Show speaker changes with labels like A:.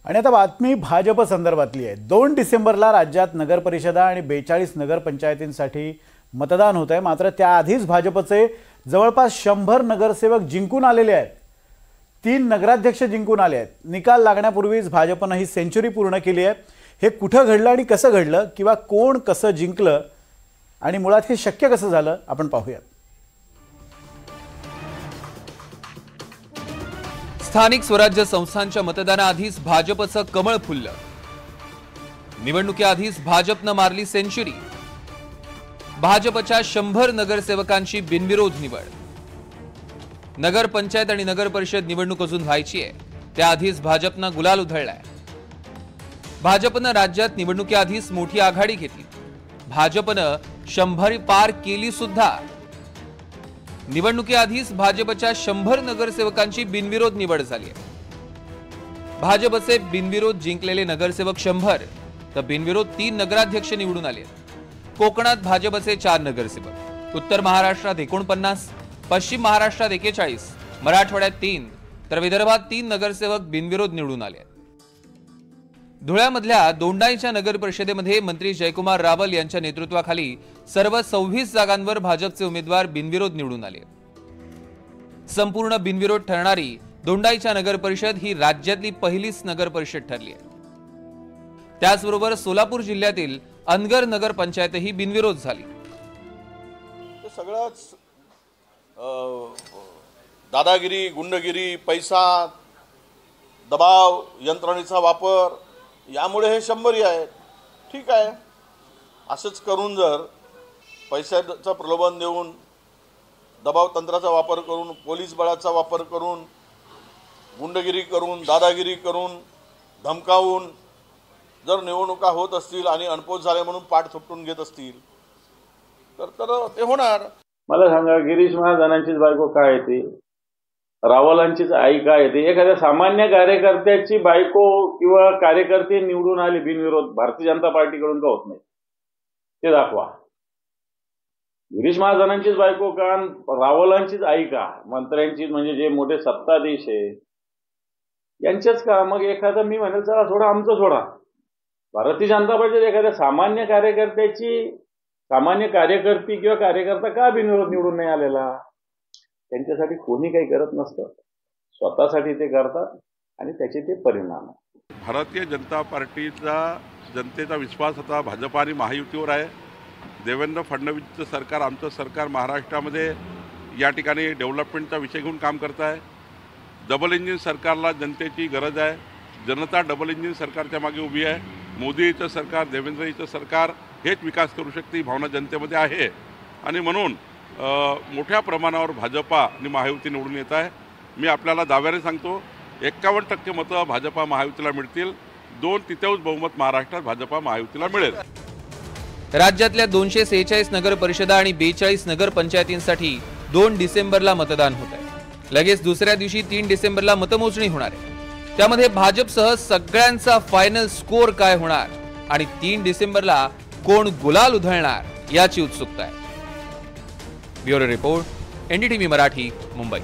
A: आणि आता बातमी भाजप संदर्भातली आहे। 2 डिसेंबरला राज्यात नगरपरिषदा आणि 42 नगरपंचायतींसाठी मतदान होत आहे। मात्र त्याआधीच भाजपचे जवळपास 100 नगरसेवक जिंकून आलेले आहेत। 3 नगराध्यक्ष जिंकून आले आहेत। निकाल लागण्यापूर्वीच भाजपने ही सेंचुरी पूर्ण केली आहे। हे कुठे घडलं आणि कसं घडलं किंवा कोण कसं जिंकलं आणि मुळात हे शक्य कसं झालं आपण पाहूया।
B: स्थानिक स्वराज्य संस्थांच्या मतदानाआधीच भाजपचं कमळ फुललं। निवडणुकीआधीच भाजपनं मारली सेंचुरी। भाजपच्या 100 नगरसेवकांची बिनविरोध निवड। नगर पंचायत आणि नगर परिषद निवडणूक अजून व्हायची आहे, त्याआधीच भाजपनं गुलाल उधळलाय। भाजपनं राज्यात निवडणुकीआधीच मोठी आघाडी घेतली। भाजपनं 100 पार केली सुद्धा। निवडणुकीआधीच भाजपच्या 100 नगरसेवकांची बिनविरोध निवड झाली आहे। भाजपचे बिनविरोध जिंकलेले नगरसेवक 100 तर बिनविरोध 3 नगराध्यक्ष निवडून आले। कोकणात भाजपचे 4 नगरसेवक, उत्तर महाराष्ट्रात 49, पश्चिम महाराष्ट्रात 41, मराठवाड्यात 3 तर विदर्भात 3 नगरसेवक बिनविरोध निवडून आले। धुळ्यामधल्या दोंडाईच्या नगर परिषदेमध्ये मंत्री जयकुमार रावल यांच्या नेतृत्वाखाली सर्व 26 जागांवर भाजपचे उमेदवार बिनविरोध निवडून आले। संपूर्ण बिनविरोध ठरणारी दोंडाईच्या नगर परिषद ही राज्यातली पहिलीच नगर परिषद ठरली आहे। त्याचबरोबर सोलापूर जिल्ह्यातील अनगर नगर पंचायतही बिनविरोध झाली।
C: सगळंच दादागिरी, गुंडगिरी, पैसा, दबाव यंत्रणेचा वापर यामुळे हे 100 आहेत। ठीक आहे, असंच करून जर पैशाचं प्रलोभन देऊन, दबाव तंत्राचा वापर करून, पोलीस बळाचा वापर करून, गुंडगिरी करून, दादागिरी करून, धमकावून जर निवडणुका होत असतील आणि अनपोच झाले म्हणून पाठ थोपटून घेत असतील तर ते होणार।
D: मला सांगा, गिरीश महाजनांचीच बायको काय येते, रावलांचीच आई काय येते? एखाद्या सामान्य कार्यकर्त्याची बायको किंवा कार्यकर्ते निवडून आले बिनविरोध भारतीय जनता पार्टीकडून का होत नाही ते दाखवा। गिरीश महाजनांचीच बायको का, रावलांचीच आई का, मंत्र्यांचीच म्हणजे जे मोठे सत्ताधीश आहे यांचेच का? मग एखादा मी म्हणेल चला सोडा, आमचं सोडा। भारतीय जनता पार्टीत एखाद्या सामान्य कार्यकर्त्याची, सामान्य कार्यकर्ती किंवा कार्यकर्ता का बिनविरोध निवडून नाही आलेला? त्यांच्यासाठी कोणी काही करत नसतं, स्वतःसाठी ते करतात आणि त्याचे ते परिणाम।
E: भारतीय जनता पार्टीचा जनतेचा विश्वास आता भाजप आणि महायुतीवर आहे। देवेंद्र फडणवीसचं सरकार, आमचं सरकार महाराष्ट्रामध्ये या ठिकाणी डेव्हलपमेंटचा विषय घेऊन काम करत आहे। डबल इंजिन सरकारला जनतेची गरज आहे। जनता डबल इंजिन सरकारच्या मागे उभी आहे। मोदीचं सरकार, देवेंद्रजीचं सरकार हेच विकास करू शकते ही भावना जनतेमध्ये आहे आणि म्हणून मोठ्या प्रमाणावर भाजपा आणि महायुती निवडून येत आहे। मी आपल्याला दाव्याने सांगतो 51% मतं भाजपा महायुतीला मिळतील। 2/3 बहुमत महाराष्ट्रात भाजपा महायुतीला मिळेल।
B: राज्यातल्या 246 नगर परिषदा आणि 42 नगर पंचायतींसाठी 2 डिसेंबरला मतदान होत आहे। लगेच दुसऱ्या दिवशी 3 डिसेंबरला मतमोजणी होणार आहे। त्यामध्ये भाजपसह सगळ्यांचा फायनल स्कोर काय होणार आणि 3 डिसेंबरला कोण गुलाल उधळणार याची उत्सुकता आहे। Bureau report, NDTV Marathi, Mumbai.